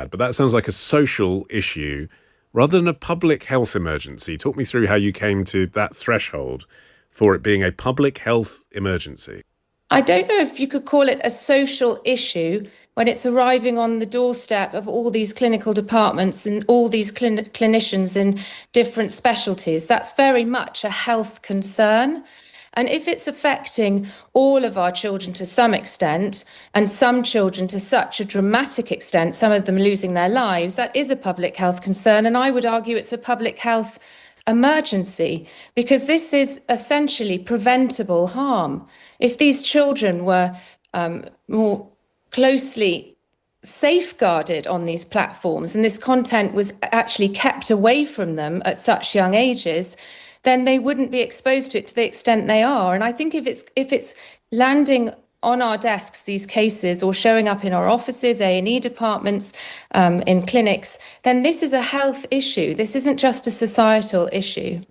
But that sounds like a social issue rather than a public health emergency. Talk me through how you came to that threshold for it being a public health emergency. I don't know if you could call it a social issue when it's arriving on the doorstep of all these clinical departments and all these clinicians in different specialties. That's very much a health concern. And if it's affecting all of our children to some extent, and some children to such a dramatic extent, some of them losing their lives, that is a public health concern. And I would argue it's a public health emergency, because this is essentially preventable harm. If these children were more closely safeguarded on these platforms and this content was actually kept away from them at such young ages, then they wouldn't be exposed to it to the extent they are. And I think if it's landing on our desks, these cases, or showing up in our offices, A&E departments, in clinics, then this is a health issue. This isn't just a societal issue.